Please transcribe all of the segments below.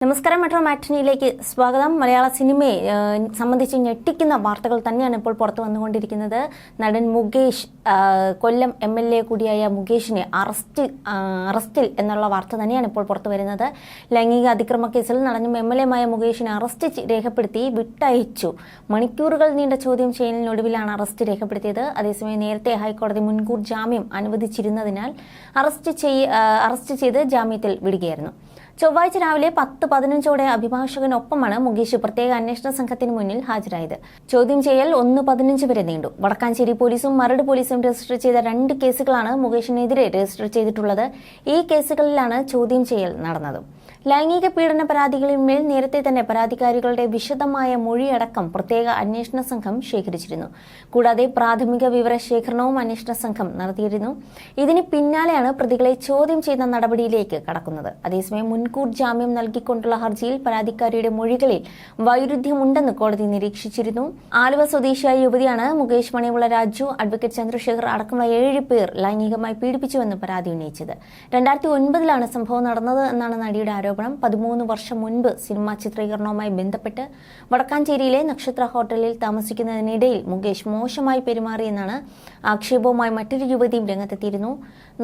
നമസ്കാരം. മെട്രോ മാറ്റിനിയിലേക്ക് സ്വാഗതം. മലയാള സിനിമയെ സംബന്ധിച്ച് ഞെട്ടിക്കുന്ന വാർത്തകൾ തന്നെയാണ് ഇപ്പോൾ പുറത്തു വന്നുകൊണ്ടിരിക്കുന്നത്. നടൻ മുകേഷ്, കൊല്ലം MLA കൂടിയായ മുകേഷിനെ അറസ്റ്റിൽ എന്നുള്ള വാർത്ത തന്നെയാണ് ഇപ്പോൾ പുറത്തു വരുന്നത്. ലൈംഗിക അതിക്രമ കേസിൽ നടനും MLAയുമായ മുകേഷിനെ അറസ്റ്റ് രേഖപ്പെടുത്തി വിട്ടയച്ചു. മണിക്കൂറുകൾ നീണ്ട ചോദ്യം ചെയ്യലിനൊടുവിലാണ് അറസ്റ്റ് രേഖപ്പെടുത്തിയത്. അതേസമയം നേരത്തെ ഹൈക്കോടതി മുൻകൂർ ജാമ്യം അനുവദിച്ചിരുന്നതിനാൽ അറസ്റ്റ് ചെയ്ത് ജാമ്യത്തിൽ വിടുകയായിരുന്നു. ചൊവ്വാഴ്ച രാവിലെ 10:15 അഭിഭാഷകനൊപ്പമാണ് മുകേഷ് പ്രത്യേക അന്വേഷണ സംഘത്തിന് മുന്നിൽ ഹാജരായത്. ചോദ്യം ചെയ്യൽ 1:15 വരെ നീണ്ടു. വടക്കാഞ്ചേരി പോലീസും മരട് പോലീസും രജിസ്റ്റർ ചെയ്ത 2 കേസുകളാണ് മുകേഷിനെതിരെ രജിസ്റ്റർ ചെയ്തിട്ടുള്ളത്. ഈ കേസുകളിലാണ് ചോദ്യം ചെയ്യൽ നടന്നത്. ലൈംഗിക പീഡന പരാതികളിന്മേൽ നേരത്തെ തന്നെ പരാതിക്കാരികളുടെ വിശദമായ മൊഴിയടക്കം പ്രത്യേക അന്വേഷണ സംഘം ശേഖരിച്ചിരുന്നു. കൂടാതെ പ്രാഥമിക വിവര ശേഖരണവും അന്വേഷണ സംഘം നടത്തിയിരുന്നു. ഇതിന് പിന്നാലെയാണ് പ്രതികളെ ചോദ്യം ചെയ്യുന്ന നടപടിയിലേക്ക് കടക്കുന്നത്. അതേസമയം മുൻകൂർ ജാമ്യം നൽകിക്കൊണ്ടുള്ള ഹർജിയിൽ പരാതിക്കാരിയുടെ മൊഴികളിൽ വൈരുദ്ധ്യമുണ്ടെന്ന് കോടതി നിരീക്ഷിച്ചിരുന്നു. ആലുവ സ്വദേശിയായ യുവതിയാണ് മുകേഷ്, മണിയുള്ള രാജു, അഡ്വക്കേറ്റ് ചന്ദ്രശേഖർ അടക്കമുള്ള 7 പേർ ലൈംഗികമായി പീഡിപ്പിച്ചുവെന്ന് പരാതി ഉന്നയിച്ചത്. 2009-ലാണ് സംഭവം നടന്നത് എന്നാണ് നടിയുടെ ആരോപണം. 13 വർഷം മുൻപ് സിനിമാ ചിത്രീകരണവുമായി ബന്ധപ്പെട്ട് വടക്കാഞ്ചേരിയിലെ നക്ഷത്ര ഹോട്ടലിൽ താമസിക്കുന്നതിനിടയിൽ മുകേഷ് മോശമായി പെരുമാറിയെന്നാണ് ആക്ഷേപവുമായി മറ്റൊരു യുവതിയും രംഗത്തെത്തിയിരുന്നു.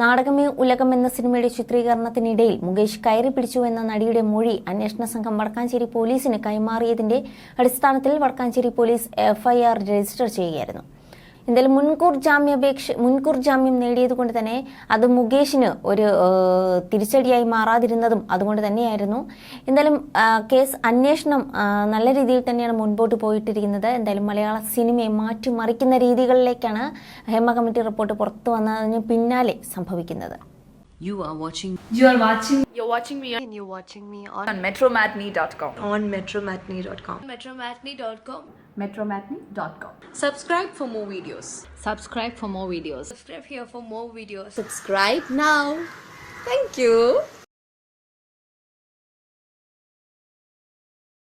നാടകമേ ഉലകം എന്ന സിനിമയുടെ ചിത്രീകരണത്തിനിടയിൽ മുകേഷ് കയറി പിടിച്ചുവെന്ന നടിയുടെ മൊഴി അന്വേഷണ സംഘം വടക്കാഞ്ചേരി പോലീസിന് കൈമാറിയതിന്റെ അടിസ്ഥാനത്തിൽ വടക്കാഞ്ചേരി പോലീസ് FIR രജിസ്റ്റർ ചെയ്യുകയായിരുന്നു. എന്തായാലും മുൻകൂർ ജാമ്യം നേടിയതുകൊണ്ട് തന്നെ അത് മുകേഷിന് ഒരു തിരിച്ചടിയായി മാറാതിരുന്നതും അതുകൊണ്ട് തന്നെയായിരുന്നു. എന്തായാലും കേസ് അന്വേഷണം നല്ല രീതിയിൽ തന്നെയാണ് മുൻപോട്ട് പോയിട്ടിരിക്കുന്നത്. എന്തായാലും മലയാള സിനിമയെ മാറ്റിമറിക്കുന്ന രീതികളിലേക്കാണ് ഹേമ കമ്മിറ്റി റിപ്പോർട്ട് പുറത്തു വന്നതിന് പിന്നാലെ സംഭവിക്കുന്നത്. You're watching me on metromatney.com. metromatney.com. metromatney.com. Subscribe for more videos. Subscribe for more videos. Subscribe here for more videos. Subscribe now. Thank you.